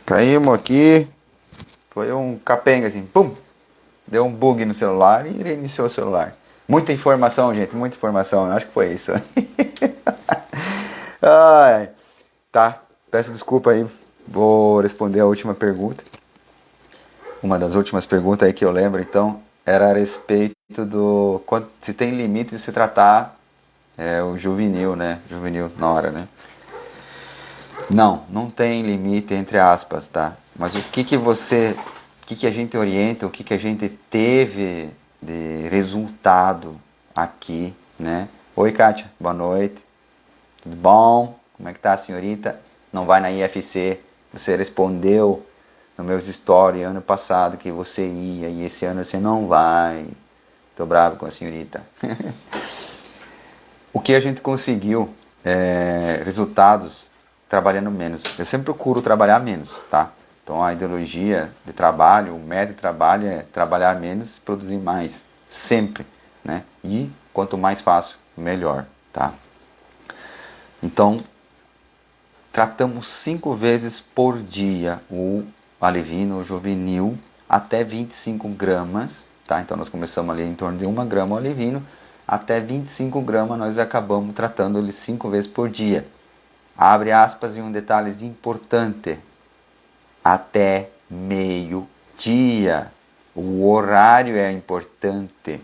Caímos aqui. Foi um capenga assim, pum! Deu um bug no celular e reiniciou o celular. Muita informação, gente, muita informação. Eu acho que foi isso. Ai, tá, peço desculpa aí. Vou responder a última pergunta. Uma das últimas perguntas aí que eu lembro, então, era a respeito do se tem limite de se tratar o juvenil, né? Juvenil na hora, né? Não, não tem limite entre aspas, tá? Mas o que a gente orienta, o que a gente teve de resultado aqui, né? Oi, Kátia, boa noite. Tudo bom? Como é que tá, senhorita? Não vai na IFC? Você respondeu no meus stories ano passado que você ia e esse ano você não vai. Tô bravo com a senhorita. O que a gente conseguiu resultados trabalhando menos. Eu sempre procuro trabalhar menos, tá? Então a ideologia de trabalho, o método de trabalho é trabalhar menos, produzir mais, sempre, né? E quanto mais fácil, melhor, tá? Então tratamos 5 vezes por dia o alevino, o juvenil, até 25 gramas, tá? Então nós começamos ali em torno de 1 grama o alevino, até 25 gramas nós acabamos tratando ele 5 vezes por dia. Abre aspas e um detalhe importante, até meio-dia. O horário é importante.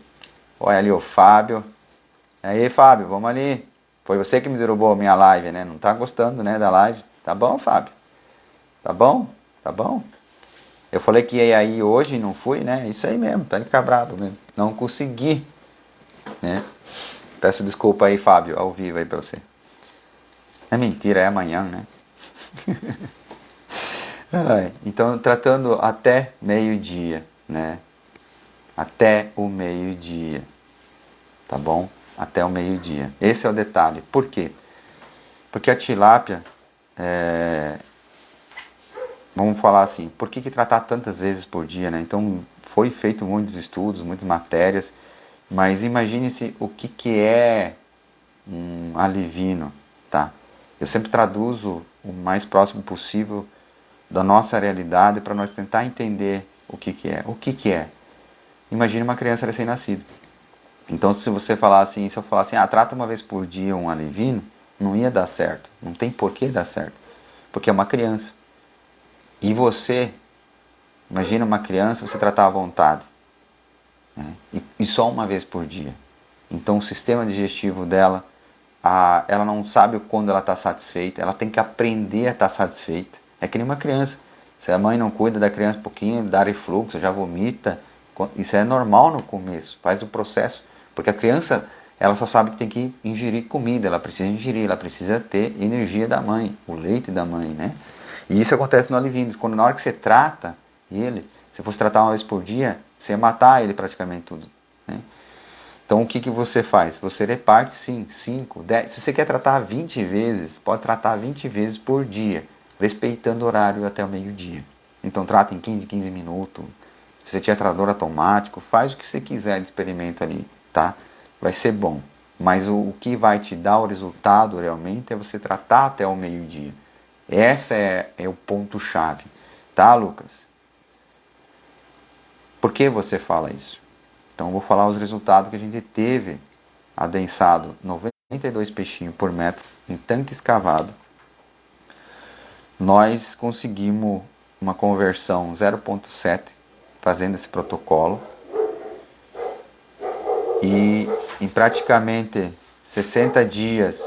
Olha ali o Fábio. Aí, Fábio, vamos ali. Foi você que me derrubou a minha live, né? Não tá gostando, né, da live? Tá bom, Fábio? Tá bom? Tá bom? Eu falei que ia aí hoje e não fui, né? Isso aí mesmo, tá de bravo mesmo. Não consegui, né? Peço desculpa aí, Fábio, ao vivo aí pra você. É mentira, é amanhã, né? Então, tratando até meio-dia, né? Até o meio-dia, tá bom? Até o meio-dia. Esse é o detalhe. Por quê? Porque a tilápia, vamos falar assim, por que tratar tantas vezes por dia, né? Então, foi feito muitos estudos, muitas matérias, mas imagine-se o que é um alevino, tá? Eu sempre traduzo o mais próximo possível da nossa realidade para nós tentar entender o que é. O que é? Imagine uma criança recém-nascida. Então, se você falar assim, se eu falar assim, trata uma vez por dia um alevino, não ia dar certo. Não tem por que dar certo. Porque é uma criança. E você, imagina uma criança, você tratar à vontade. Né? E só uma vez por dia. Então, o sistema digestivo dela, ela não sabe quando ela está satisfeita, ela tem que aprender a estar satisfeita. É que nem uma criança. Se a mãe não cuida da criança um pouquinho, dá refluxo, já vomita, isso é normal no começo, faz o processo. Porque a criança, ela só sabe que tem que ingerir comida, ela precisa ingerir, ela precisa ter energia da mãe, o leite da mãe, né? E isso acontece no alevino. Quando na hora que você trata ele, se fosse tratar uma vez por dia, você ia matar ele praticamente tudo, né? Então o que você faz? Você reparte sim, 5, 10. Se você quer tratar 20 vezes, pode tratar 20 vezes por dia, respeitando o horário até o meio-dia. Então trata em 15 minutos. Se você tiver tratador automático, faz o que você quiser de experimento ali, tá? Vai ser bom. Mas o que vai te dar o resultado realmente é você tratar até o meio-dia. Esse é o ponto-chave. Tá, Lucas? Por que você fala isso? Então eu vou falar os resultados que a gente teve adensado 92 peixinhos por metro em tanque escavado. Nós conseguimos uma conversão 0,7 fazendo esse protocolo e em praticamente 60 dias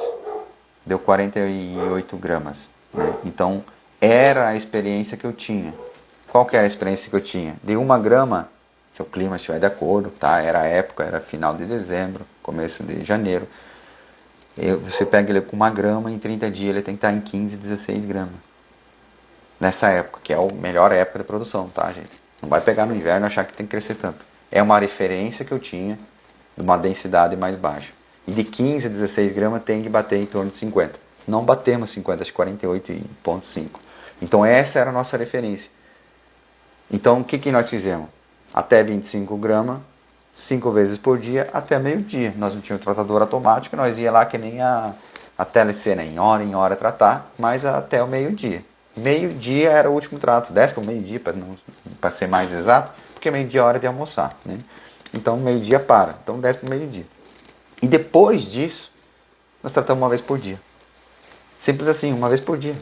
deu 48 gramas. Né? Então era a experiência que eu tinha. Qual que era a experiência que eu tinha? De 1 grama, se o clima estiver de acordo, tá? Era a época, era final de dezembro, começo de janeiro. Você pega ele com 1 grama, em 30 dias ele tem que estar em 15, 16 gramas. Nessa época, que é a melhor época de produção, tá, gente? Não vai pegar no inverno e achar que tem que crescer tanto. É uma referência que eu tinha de uma densidade mais baixa. E de 15 a 16 gramas tem que bater em torno de 50. Não batemos 50, acho que 48,5. Então essa era a nossa referência. Então o que nós fizemos? Até 25 gramas, 5 vezes por dia, até meio-dia. Nós não tínhamos tratador automático, nós ia lá que nem a TLC, né? Em hora tratar, mas até o meio-dia. meio-dia era o último trato, 10 para o meio-dia, para ser mais exato, porque meio-dia é hora de almoçar, né? Então meio-dia para, então 10 para o meio-dia. E depois disso, nós tratamos uma vez por dia. Simples assim, uma vez por dia.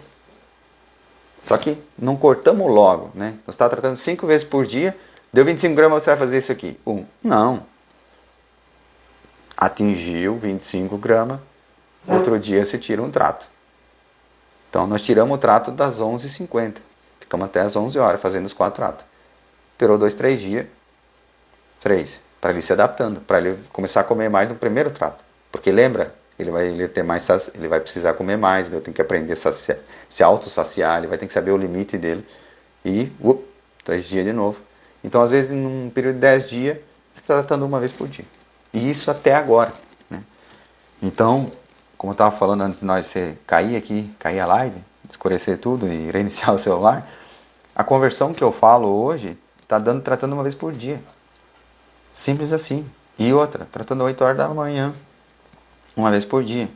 Só que não cortamos logo, né? Nós estamos tratando 5 vezes por dia, deu 25 gramas, você vai fazer isso aqui. Não. Atingiu 25 gramas, outro dia você tira um trato. Então nós tiramos o trato das 11h50. Ficamos até as 11 horas fazendo os 4 tratos. Esperou 2, 3 dias. 3. Para ele se adaptando. Para ele começar a comer mais no primeiro trato. Porque lembra, ele vai precisar comer mais. Ele tem que aprender a se auto-saciar. Ele vai ter que saber o limite dele. E 3 dias de novo. Então às vezes num período de 10 dias você está tratando uma vez por dia. E isso até agora, né? Então, como eu estava falando antes de nós cair a live, escurecer tudo e reiniciar o celular, a conversão que eu falo hoje está tratando uma vez por dia. Simples assim. E outra, tratando 8 horas da manhã, uma vez por dia.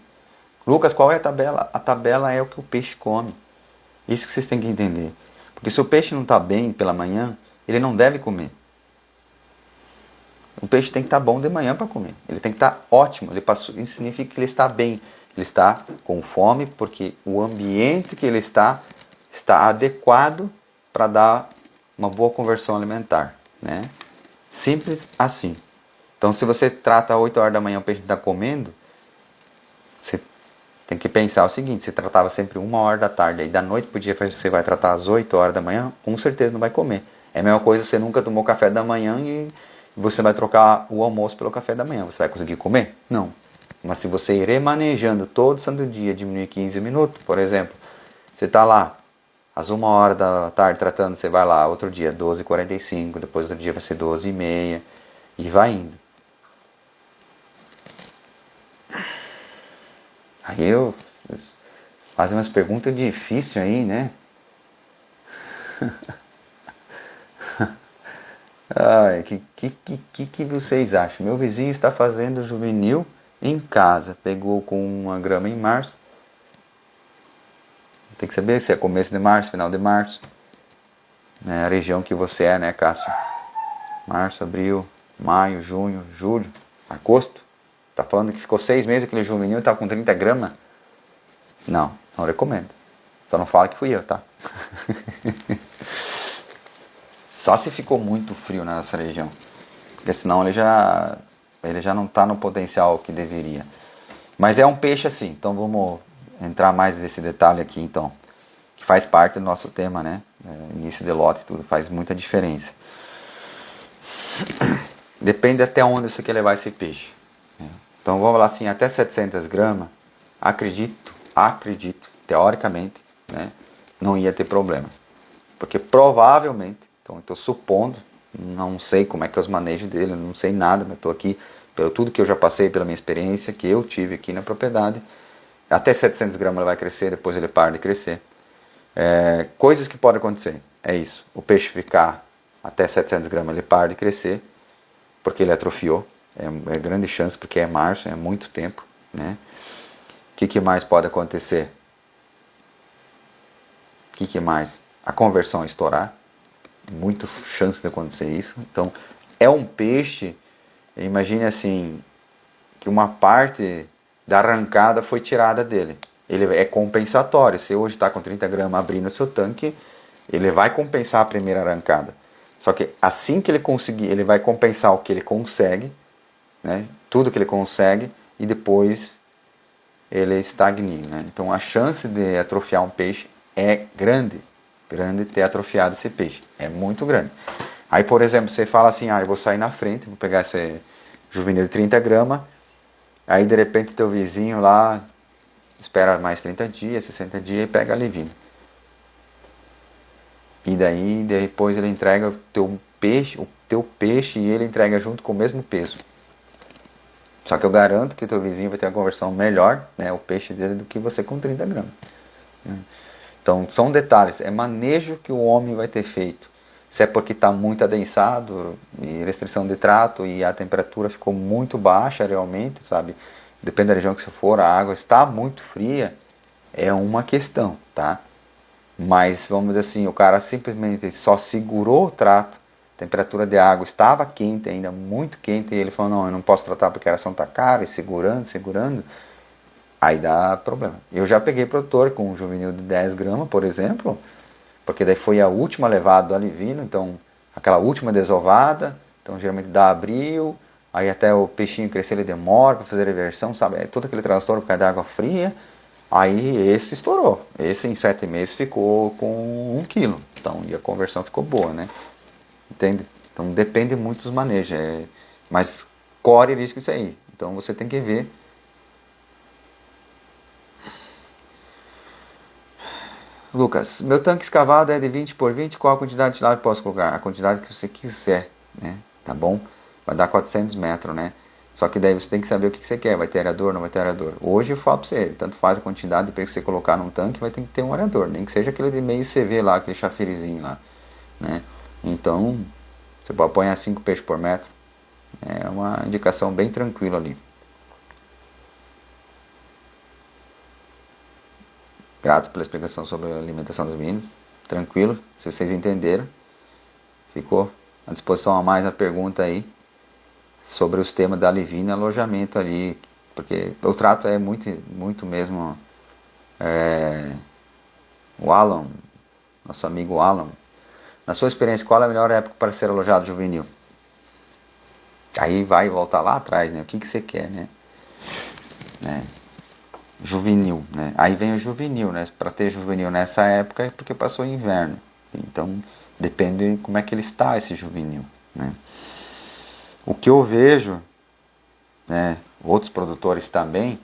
Lucas, qual é a tabela? A tabela é o que o peixe come. Isso que vocês têm que entender. Porque se o peixe não está bem pela manhã, ele não deve comer. O peixe tem que estar bom de manhã para comer. Ele tem que estar ótimo. Isso significa que ele está bem. Ele está com fome porque o ambiente que ele está adequado para dar uma boa conversão alimentar, né? Simples assim. Então, se você trata 8 horas da manhã o peixe está comendo, você tem que pensar o seguinte: você tratava sempre 1 hora da tarde, aí da noite para o dia você vai tratar às 8 horas da manhã, com certeza não vai comer. É a mesma coisa, você nunca tomou café da manhã e você vai trocar o almoço pelo café da manhã. Você vai conseguir comer? Não. Mas se você ir remanejando todo santo dia, diminuir 15 minutos, por exemplo, você está lá, às 1 hora da tarde tratando, você vai lá, outro dia 12h45, depois outro dia vai ser 12h30, e vai indo. Aí eu faço umas perguntas difíceis aí, né? Ai, que vocês acham? Meu vizinho está fazendo juvenil em casa. Pegou com 1 grama em março. Tem que saber se é começo de março, final de março. É a região que você é, né, Cássio? Março, abril, maio, junho, julho, agosto. Tá falando que ficou 6 meses aquele juvenil e tá com 30 gramas? Não recomendo. Só não fala que fui eu, tá? Só se ficou muito frio nessa região. Porque senão ele já não está no potencial que deveria. Mas é um peixe assim. Então vamos entrar mais nesse detalhe aqui então. Que faz parte do nosso tema, né? Início de lote e tudo. Faz muita diferença. Depende até onde você quer levar esse peixe. Então vamos lá assim, até 700 gramas. Acredito, teoricamente, né? Não ia ter problema. Porque provavelmente, então eu estou supondo, não sei como é que é os manejos dele, não sei nada, mas estou aqui pelo tudo que eu já passei, pela minha experiência que eu tive aqui na propriedade. Até 700 gramas ele vai crescer, depois ele para de crescer. Coisas que podem acontecer, é isso. O peixe ficar até 700 gramas, ele para de crescer, porque ele atrofiou. É grande chance, porque é março, é muito tempo, né? O que mais pode acontecer? O que mais? A conversão estourar. Muita chance de acontecer isso. Então, é um peixe, imagine assim, que uma parte da arrancada foi tirada dele. Ele é compensatório. Se hoje está com 30 gramas abrindo o seu tanque, ele vai compensar a primeira arrancada. Só que assim que ele conseguir, ele vai compensar o que ele consegue, né? Tudo que ele consegue, e depois ele estagna, né? Então a chance de atrofiar um peixe é grande ter atrofiado esse peixe, é muito grande. Aí, por exemplo, você fala assim, eu vou sair na frente, vou pegar esse juvenil de 30 gramas, aí de repente teu vizinho lá espera mais 30 dias, 60 dias e pega alevino. E daí depois ele entrega o teu peixe e ele entrega junto com o mesmo peso. Só que eu garanto que o teu vizinho vai ter uma conversão melhor, né, o peixe dele, do que você com 30 gramas. Então, são detalhes. É manejo que o homem vai ter feito. Se é porque está muito adensado, e restrição de trato, e a temperatura ficou muito baixa realmente, sabe? Depende da região que você for, a água está muito fria, é uma questão, tá? Mas, vamos dizer assim, o cara simplesmente só segurou o trato, a temperatura de água estava quente, ainda muito quente, e ele falou, não, eu não posso tratar porque a ração está cara, e segurando, aí dá problema. Eu já peguei produtor com um juvenil de 10 gramas, por exemplo, porque daí foi a última levada do alivino, então aquela última desovada, então geralmente dá abril, aí até o peixinho crescer ele demora para fazer a reversão, sabe? É todo aquele transtorno por causa da água fria. Aí esse estourou. Esse em 7 meses ficou com 1 quilo. Então, e a conversão ficou boa, né? Entende? Então depende muito dos manejos. Mas corre risco isso aí. Então você tem que ver. Lucas, meu tanque escavado é de 20 por 20. Qual a quantidade de tilápia posso colocar? A quantidade que você quiser, né? Tá bom? Vai dar 400 metros, né? Só que daí você tem que saber o que você quer. Vai ter areador, não vai ter areador. Hoje eu falo pra você, tanto faz a quantidade de peixe que você colocar num tanque, vai ter que ter um areador. Nem que seja aquele de meio CV lá, aquele chafirizinho lá, né? Então, você pode apanhar 5 peixes por metro. É uma indicação bem tranquila ali. Grato pela explicação sobre a alimentação dos meninos. Tranquilo, se vocês entenderam. Ficou à disposição a mais a pergunta aí sobre os temas da Alivino e alojamento ali. Porque o trato é muito mesmo. O Alan, nosso amigo Alan. Na sua experiência, qual é a melhor época para ser alojado juvenil? Aí vai voltar lá atrás, né? O que você quer, né? Juvenil, né? Aí vem o juvenil, né? Para ter juvenil nessa época é porque passou o inverno. Então, depende de como é que ele está, esse juvenil, né? O que eu vejo, né? Outros produtores também,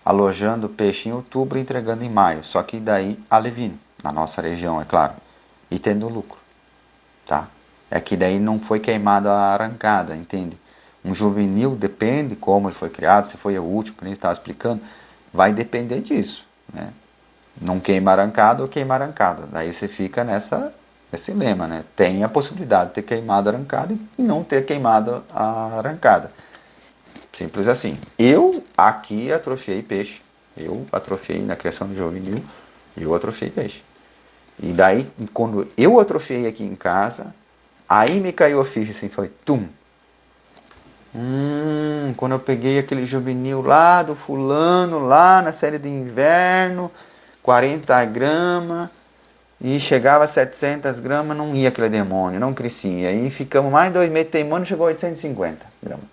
alojando peixe em outubro e entregando em maio. Só que daí alevino, na nossa região, é claro. E tendo lucro, tá? É que daí não foi queimada a arrancada, entende? Um juvenil depende como ele foi criado, se foi o último, que a gente estava explicando, vai depender disso, né? Não queima arrancada ou queima arrancada. Daí você fica nesse lema, né? Tem a possibilidade de ter queimado a arrancada e não ter queimado a arrancada. Simples assim. Eu aqui atrofiei peixe. Eu atrofiei na criação de juvenil, eu atrofiei peixe. E daí, quando eu atrofiei aqui em casa, aí me caiu a ficha assim, foi tum. Quando eu peguei aquele juvenil lá do fulano, lá na série de inverno, 40 gramas, e chegava a 700 gramas, não ia aquele demônio, não crescia. Aí ficamos mais 2 meses teimando, chegou a 850 gramas.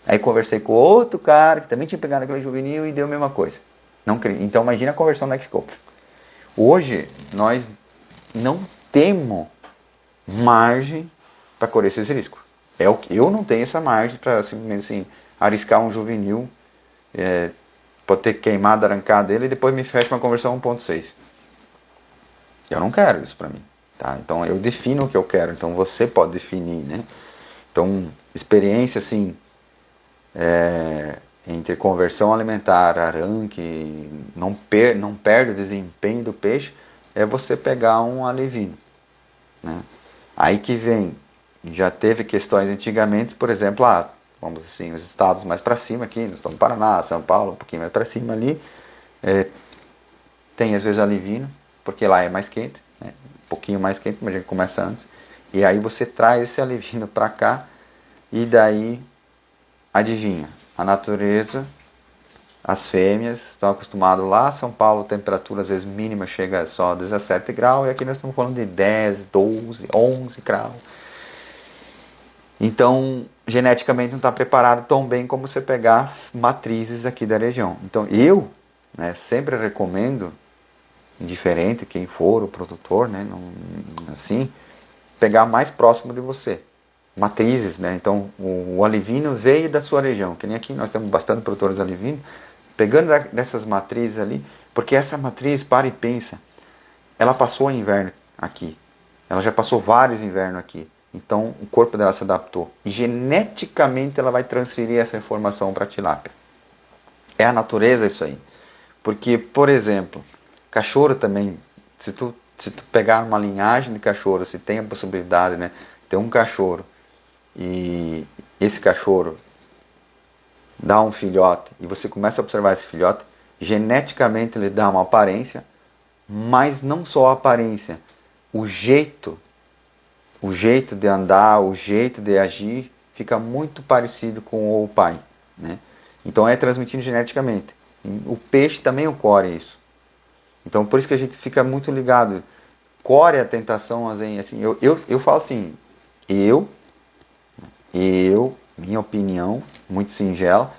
Aí conversei com outro cara, que também tinha pegado aquele juvenil, e deu a mesma coisa. Não crescia. Então imagina a conversão onde é que ficou. Hoje, nós não temos margem para correr esses riscos. Eu não tenho essa margem para simplesmente assim, arriscar um juvenil, pode ter queimado, arrancado dele e depois me fecha uma conversão 1.6. Eu não quero isso para mim. Tá? Então eu defino o que eu quero, então você pode definir. Né? Então, experiência assim, entre conversão alimentar, arranque, não perde o desempenho do peixe, é você pegar um alevino. Né? Aí que vem, já teve questões antigamente, por exemplo, vamos assim, os estados mais para cima aqui, nós estamos no Paraná, São Paulo, um pouquinho mais para cima ali, tem às vezes alivino, porque lá é mais quente, né? Um pouquinho mais quente, mas a gente começa antes, e aí você traz esse alivino para cá, e daí, adivinha, a natureza, as fêmeas estão acostumadas lá, São Paulo, a temperatura às vezes mínima chega só a 17 graus, e aqui nós estamos falando de 10, 12, 11 graus. Então, geneticamente não está preparado tão bem como você pegar matrizes aqui da região. Então, eu sempre recomendo, indiferente quem for o produtor, né, não, assim, pegar mais próximo de você. Matrizes, né? Então, o alivino veio da sua região, que nem aqui nós temos bastante produtores de alivino, pegando dessas matrizes ali, porque essa matriz, para e pensa, ela passou o inverno aqui, ela já passou vários invernos aqui, então o corpo dela se adaptou, e geneticamente ela vai transferir essa informação para a tilápia. É a natureza isso aí, porque, por exemplo, cachorro também, se tu pegar uma linhagem de cachorro, se tem a possibilidade, né, ter um cachorro, e esse cachorro dá um filhote e você começa a observar esse filhote, geneticamente ele dá uma aparência mas não só a aparência, o jeito de andar, o jeito de agir fica muito parecido com o pai, né? Então é transmitido geneticamente. O peixe também ocorre isso. Então por isso que a gente fica muito ligado. Core a tentação, assim, eu falo assim, eu, minha opinião, muito singela,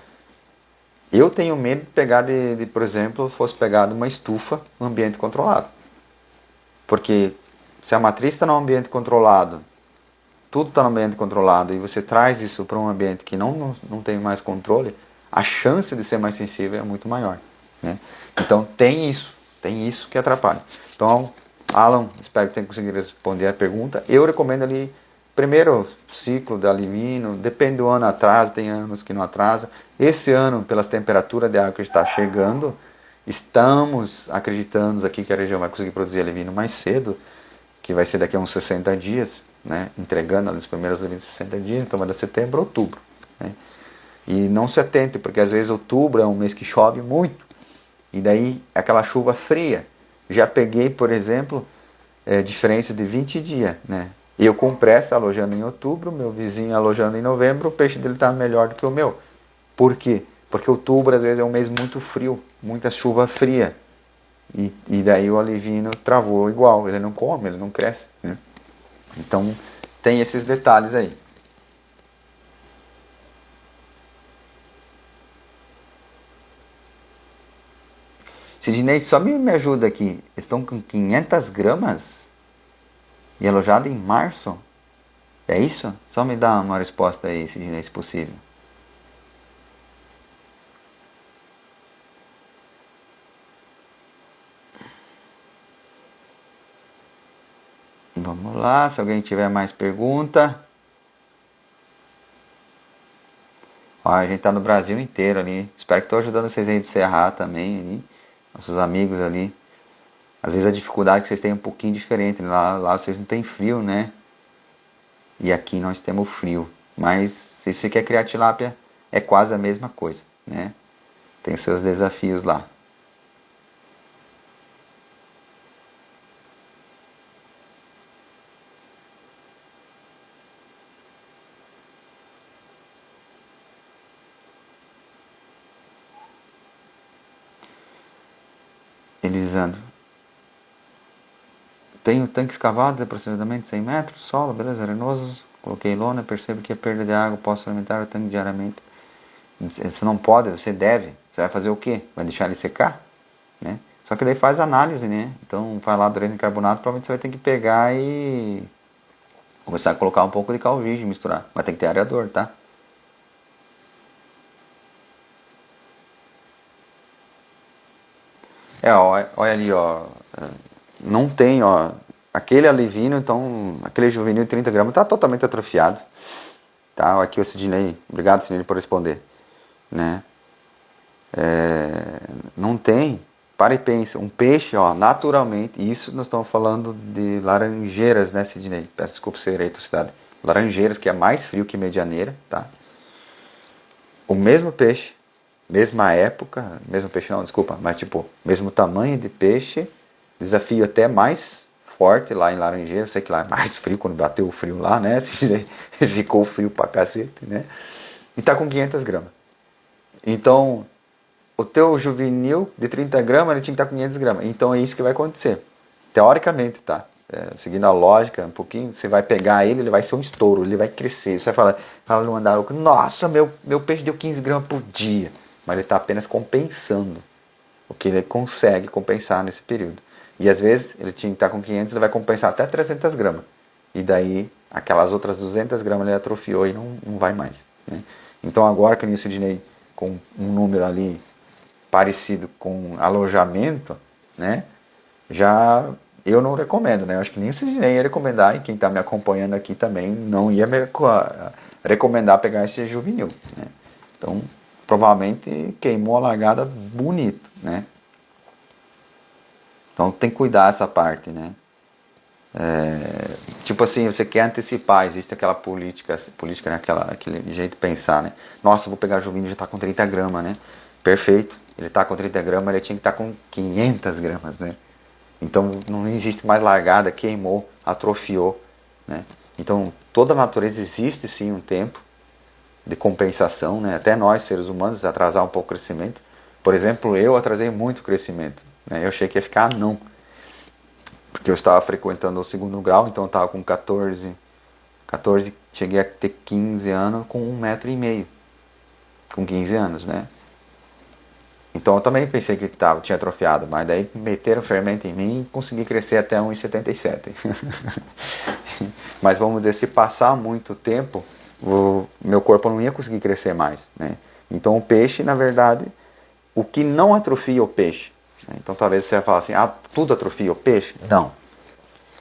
eu tenho medo de pegar por exemplo, fosse pegar uma estufa no ambiente controlado. Porque se a matriz está num ambiente controlado, tudo está no ambiente controlado, e você traz isso para um ambiente que não tem mais controle, a chance de ser mais sensível é muito maior, né? Então tem isso que atrapalha. Então, Alan, espero que tenha conseguido responder a pergunta. Eu recomendo ali, primeiro ciclo da Livino, depende do ano, atrasa, tem anos que não atrasa. Esse ano, pelas temperaturas de água que está chegando, estamos acreditando aqui que a região vai conseguir produzir Livino mais cedo, que vai ser daqui a uns 60 dias, né? Entregando as primeiras Livinos em 60 dias, então vai dar setembro, outubro, né? E não se atente, porque às vezes outubro é um mês que chove muito, e daí aquela chuva fria. Já peguei, por exemplo, diferença de 20 dias, né? Eu com pressa alojando em outubro, meu vizinho alojando em novembro, o peixe dele está melhor do que o meu. Por quê? Porque outubro às vezes é um mês muito frio, muita chuva fria. E daí o alevino travou igual, ele não come, ele não cresce, né? Então tem esses detalhes aí. Sidney, só me ajuda aqui. Estão com 500 gramas e alojado em março? É isso? Só me dá uma resposta aí, Sidney, se possível. Vamos lá, se alguém tiver mais pergunta. Ó, a gente tá no Brasil inteiro ali. Espero que estou ajudando vocês aí de Serra também, ali. Nossos amigos ali. Às vezes a dificuldade que vocês têm é um pouquinho diferente. Lá vocês não têm frio, né? E aqui nós temos frio. Mas se você quer criar tilápia, é quase a mesma coisa, né? Tem seus desafios lá. Elisandro. Tenho tanque escavado de aproximadamente 100 metros, solo, beleza, arenoso. Coloquei lona, percebo que a perda de água, posso alimentar o tanque diariamente. Você não pode, você deve. Você vai fazer o quê? Vai deixar ele secar? Né? Só que daí faz análise, né? Então vai lá dureza em carbonato, provavelmente você vai ter que pegar e começar a colocar um pouco de calvígio e misturar. Mas tem que ter areador, tá? Olha ali, ó. Não tem, ó. Aquele alevino, então, aquele juvenil de 30 gramas tá totalmente atrofiado. Tá? Aqui o Sidney. Obrigado, Sidney, por responder. Né? Não tem. Para e pensa. Um peixe, ó, naturalmente. Isso nós estamos falando de laranjeiras, né, Sidney? Peço desculpa se eu errei a tua cidade. Laranjeiras, que é mais frio que medianeira, tá? O mesmo peixe, mesma época, mesmo peixe não, desculpa, mas tipo, mesmo tamanho de peixe, desafio até mais forte lá em Laranjeira, eu sei que lá é mais frio, quando bateu o frio lá, né, ficou frio pra cacete, né, e tá com 500 gramas. Então, o teu juvenil de 30 gramas, ele tinha que estar com 500 gramas, então é isso que vai acontecer, teoricamente, tá? Seguindo a lógica um pouquinho, você vai pegar ele vai ser um estouro, ele vai crescer. Você vai falar no andar, nossa, meu peixe deu 15 gramas por dia. Mas ele está apenas compensando o que ele consegue compensar nesse período. E às vezes ele tinha que estar com 500, ele vai compensar até 300 gramas. E daí aquelas outras 200 gramas ele atrofiou e não vai mais, né? Então agora que o Sidney com um número ali parecido com alojamento, né, já eu não recomendo, né? Eu acho que nem vocês nem ia recomendar, e quem está me acompanhando aqui também não ia me recomendar pegar esse juvenil, né? Então, provavelmente queimou a largada bonito, né? Então tem que cuidar essa parte, né? Tipo assim, você quer antecipar, existe aquela política, né? Aquele jeito de pensar, né? Nossa, vou pegar o juvenil, já está com 30 gramas, né? Perfeito, ele está com 30 gramas, ele tinha que estar com 500 gramas, né? Então não existe mais largada, queimou, atrofiou, né? Então toda a natureza existe sim um tempo de compensação, né? Até nós, seres humanos, atrasar um pouco o crescimento. Por exemplo, eu atrasei muito o crescimento, né? Eu achei que ia ficar não, porque eu estava frequentando o segundo grau, então eu estava com 14, cheguei a ter 15 anos com 1,5 m, com 15 anos, né? Então eu também pensei que tinha atrofiado, mas daí meteram fermento em mim e consegui crescer até 1,77 m. Mas vamos dizer, se passar muito tempo, meu corpo não ia conseguir crescer mais, né? Então o peixe, na verdade, o que não atrofia o peixe, né? Então talvez você vai falar assim, tudo atrofia o peixe? Não.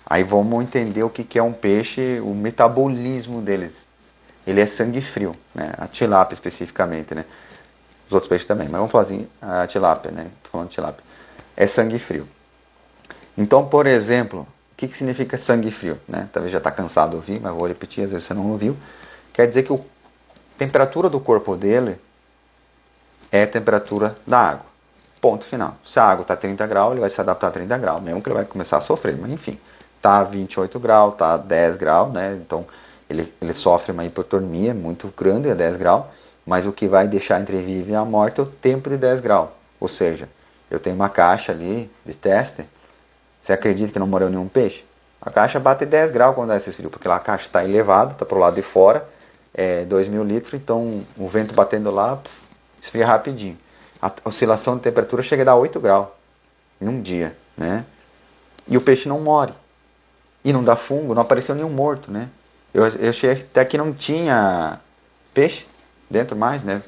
Aí vamos entender o que é um peixe, o metabolismo deles. Ele é sangue frio, né? A tilápia especificamente, né? Os outros peixes também, mas vamos falar assim, a tilápia, né? Tô falando de tilápia. É sangue frio. Então, por exemplo, o que significa sangue frio, né? Talvez já está cansado de ouvir, mas vou repetir, às vezes você não ouviu. Quer dizer que a temperatura do corpo dele é a temperatura da água. Ponto final. Se a água está a 30 graus, ele vai se adaptar a 30 graus, mesmo que ele vai começar a sofrer, mas enfim. Está a 28 graus, está a 10 graus, né? Então ele sofre uma hipotermia muito grande a 10 graus, mas o que vai deixar entre a vida e a morte é o tempo de 10 graus. Ou seja, eu tenho uma caixa ali de teste, você acredita que não morreu nenhum peixe? A caixa bate 10 graus quando dá esse frio, porque lá a caixa está elevada, está para o lado de fora, é 2.000 litros, então o vento batendo lá, esfria rapidinho. A oscilação de temperatura chega a dar 8 graus em um dia, né? E o peixe não morre. E não dá fungo, não apareceu nenhum morto, né? Eu achei até que não tinha peixe dentro mais, né?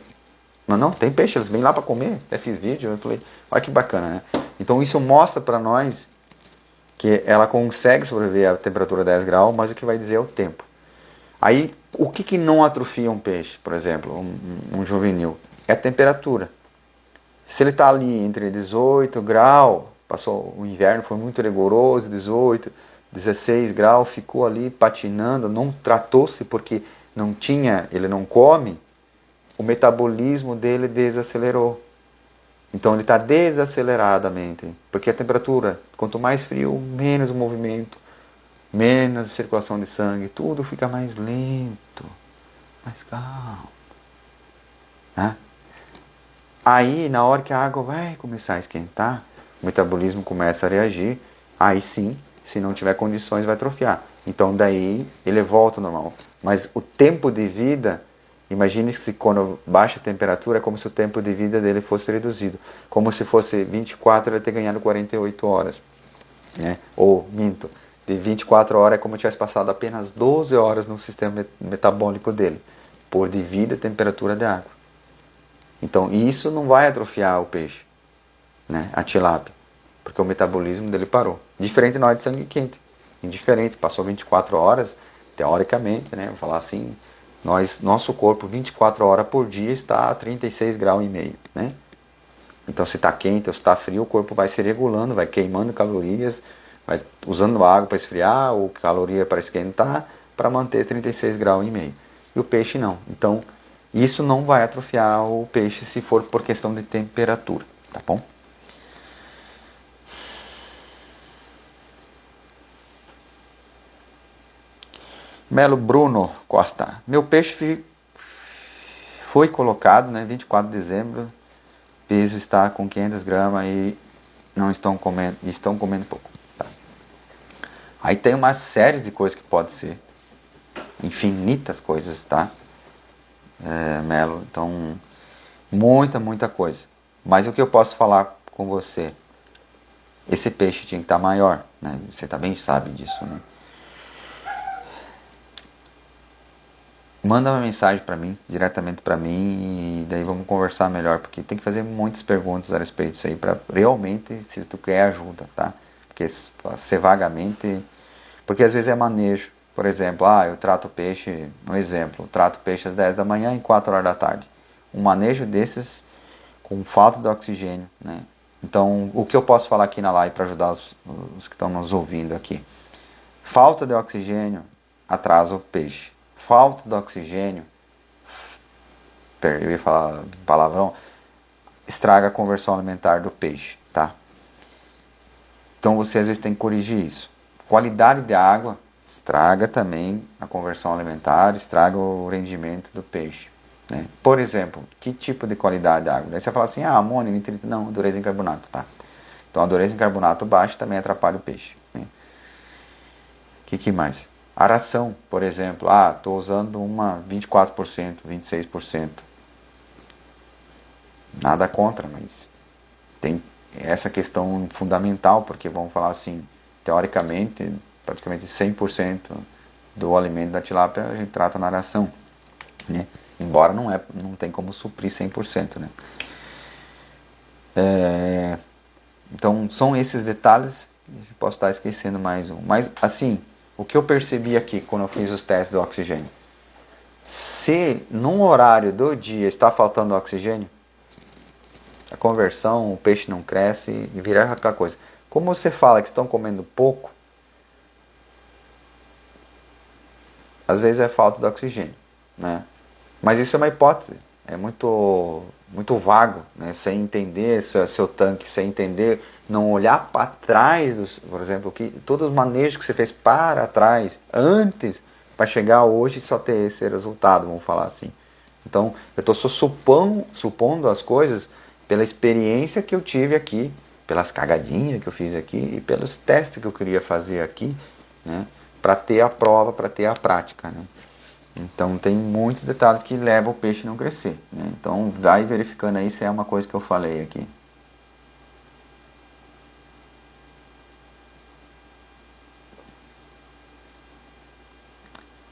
Mas não, tem peixe, eles vêm lá para comer. Até fiz vídeo, eu falei, olha que bacana, né? Então isso mostra para nós que ela consegue sobreviver a temperatura 10 graus, mas o que vai dizer é o tempo. Aí, o que não atrofia um peixe, por exemplo, um juvenil? É a temperatura. Se ele está ali entre 18 graus, passou o inverno, foi muito rigoroso, 18, 16 graus, ficou ali patinando, não tratou-se porque não tinha, ele não come, o metabolismo dele desacelerou. Então ele está desaceleradamente, porque a temperatura, quanto mais frio, menos o movimento, menos a circulação de sangue, tudo fica mais lento, mais calmo, né? Aí, na hora que a água vai começar a esquentar, o metabolismo começa a reagir, aí sim, se não tiver condições, vai atrofiar. Então, daí, ele volta ao normal. Mas o tempo de vida, imagine que quando baixa a temperatura, é como se o tempo de vida dele fosse reduzido. Como se fosse 24, ele ter ganhado 48 horas. Né? Ou, minto, de 24 horas é como se tivesse passado apenas 12 horas no sistema metabólico dele, por devido à temperatura da água. Então, isso não vai atrofiar o peixe, né? A tilápia, porque o metabolismo dele parou. Diferente de nós de sangue quente. Indiferente, passou 24 horas, teoricamente, né? Vou falar assim, nosso corpo 24 horas por dia está a 36 graus e meio, né? Então, se está quente ou se está frio, o corpo vai se regulando, vai queimando calorias, vai usando água para esfriar ou caloria para esquentar, para manter 36 graus e meio. E o peixe não. Então, isso não vai atrofiar o peixe se for por questão de temperatura, tá bom? Melo Bruno Costa. Meu peixe foi colocado, né, 24 de dezembro. Peso está com 500 gramas e não estão comendo pouco. Tá? Aí tem uma série de coisas que pode ser. Infinitas coisas, tá? Melo. Então, muita coisa. Mas o que eu posso falar com você? Esse peixe tinha que estar maior, né? Você também sabe disso, né? Manda uma mensagem para mim, diretamente para mim, e daí vamos conversar melhor, porque tem que fazer muitas perguntas a respeito disso aí para realmente, se tu quer ajuda, tá? Porque ser vagamente, porque às vezes é manejo. Por exemplo, eu trato peixe, um exemplo, eu trato peixe às 10 da manhã e 4 horas da tarde. Um manejo desses com falta de oxigênio, né? Então, o que eu posso falar aqui na live para ajudar os que estão nos ouvindo aqui? Falta de oxigênio atrasa o peixe. Falta de oxigênio, eu ia falar palavrão, estraga a conversão alimentar do peixe, tá? Então você às vezes tem que corrigir isso. Qualidade de água estraga também a conversão alimentar, estraga o rendimento do peixe. Né? Por exemplo, que tipo de qualidade de água? Daí você fala assim, amônio, nitrito, não, dureza em carbonato, tá? Então a dureza em carbonato baixo também atrapalha o peixe. Né? Que mais? A ração, por exemplo, estou usando uma 24%, 26%. Nada contra, mas tem essa questão fundamental, porque vamos falar assim, teoricamente, praticamente 100% do alimento da tilápia a gente trata na ração, né? Embora não tem como suprir 100%, né? Então são esses detalhes, posso estar esquecendo mais um. Mas assim, o que eu percebi aqui quando eu fiz os testes do oxigênio, se num horário do dia está faltando oxigênio, a conversão, o peixe não cresce e vira aquela coisa. Como você fala que estão comendo pouco, às vezes é falta de oxigênio, né? Mas isso é uma hipótese, é muito vago, né? Sem entender seu tanque, sem entender, não olhar para trás, por exemplo, todos os manejos que você fez para trás, antes, para chegar hoje e só ter esse resultado, vamos falar assim. Então, eu estou só supondo as coisas pela experiência que eu tive aqui, pelas cagadinhas que eu fiz aqui e pelos testes que eu queria fazer aqui, né? Para ter a prova, para ter a prática, né? Então tem muitos detalhes que levam o peixe a não crescer, né? Então vai verificando aí se é uma coisa que eu falei aqui.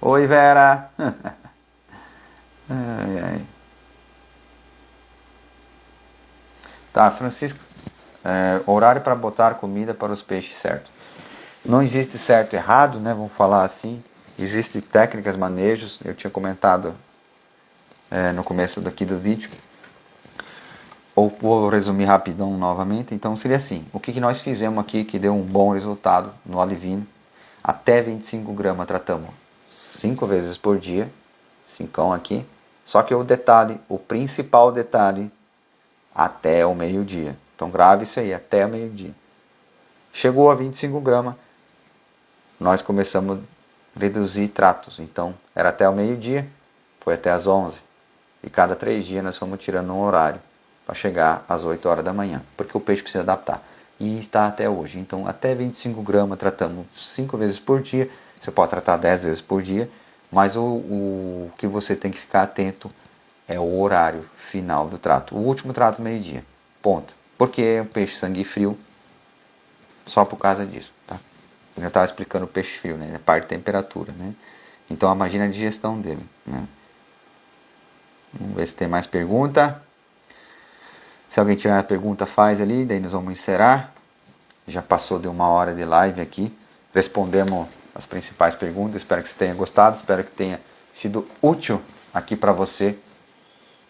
Oi, Vera! Ai, ai. Tá, Francisco, horário para botar comida para os peixes, certo? Não existe certo e errado, né? Vamos falar assim. Existem técnicas, manejos, eu tinha comentado no começo daqui do vídeo. Ou vou resumir rapidão novamente. Então seria assim, o que nós fizemos aqui que deu um bom resultado no alivino, até 25 gramas tratamos 5 vezes por dia, 5 aqui. Só que o detalhe, o principal detalhe, até o meio-dia. Então grave isso aí, até o meio-dia. Chegou a 25 gramas, nós começamos a reduzir tratos. Então era até o meio-dia, foi até as 11. E cada 3 dias nós fomos tirando um horário para chegar às 8 horas da manhã, porque o peixe precisa adaptar. E está até hoje. Então até 25 gramas tratamos 5 vezes por dia. Você pode tratar 10 vezes por dia, mas o que você tem que ficar atento é o horário final do trato. O último trato, meio-dia. Ponto. Porque é um peixe sangue frio, só por causa disso. Tá? Eu já estava explicando o peixe frio, né? A parte de temperatura. Né? Então imagina a digestão dele. Né? Vamos ver se tem mais pergunta. Se alguém tiver uma pergunta, faz ali, daí nós vamos encerrar. Já passou de 1 hora de live aqui. Respondemos as principais perguntas. Espero que você tenha gostado. Espero que tenha sido útil aqui para você.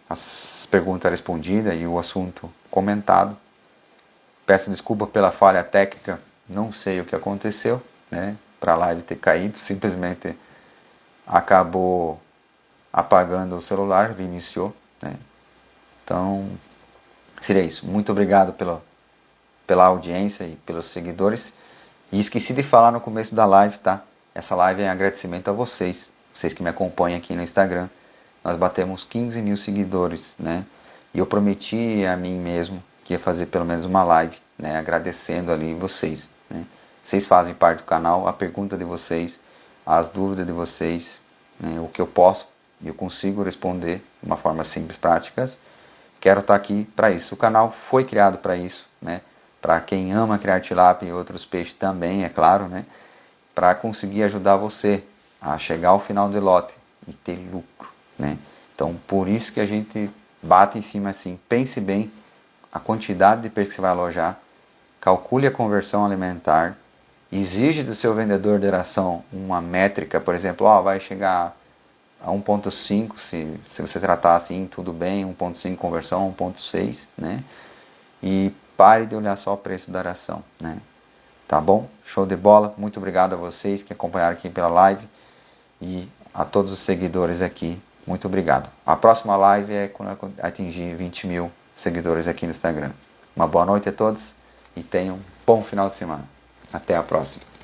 As perguntas respondidas e o assunto comentado. Peço desculpa pela falha técnica. Não sei o que aconteceu, né? Para a live ter caído. Simplesmente acabou apagando o celular, reiniciou, né? Então, seria isso. Muito obrigado pela audiência e pelos seguidores. E esqueci de falar no começo da live, tá? Essa live é em agradecimento a vocês que me acompanham aqui no Instagram. Nós batemos 15 mil seguidores, né? E eu prometi a mim mesmo que ia fazer pelo menos uma live, né? Agradecendo ali vocês, né? Vocês fazem parte do canal, a pergunta de vocês, as dúvidas de vocês, né? O que eu posso e eu consigo responder de uma forma simples, prática. Quero estar aqui para isso. O canal foi criado para isso, né? Para quem ama criar tilápia e outros peixes também, é claro, né? Para conseguir ajudar você a chegar ao final do lote e ter lucro, né? Então, por isso que a gente bate em cima assim. Pense bem a quantidade de peixe que você vai alojar, calcule a conversão alimentar, exige do seu vendedor de ração uma métrica, por exemplo, vai chegar a 1.5, se você tratar assim, tudo bem, 1.5 conversão, 1.6, né? E pare de olhar só o preço da ração, né? Tá bom? Show de bola. Muito obrigado a vocês que acompanharam aqui pela live e a todos os seguidores aqui. Muito obrigado. A próxima live é quando eu atingir 20 mil seguidores aqui no Instagram. Uma boa noite a todos e tenham um bom final de semana. Até a próxima.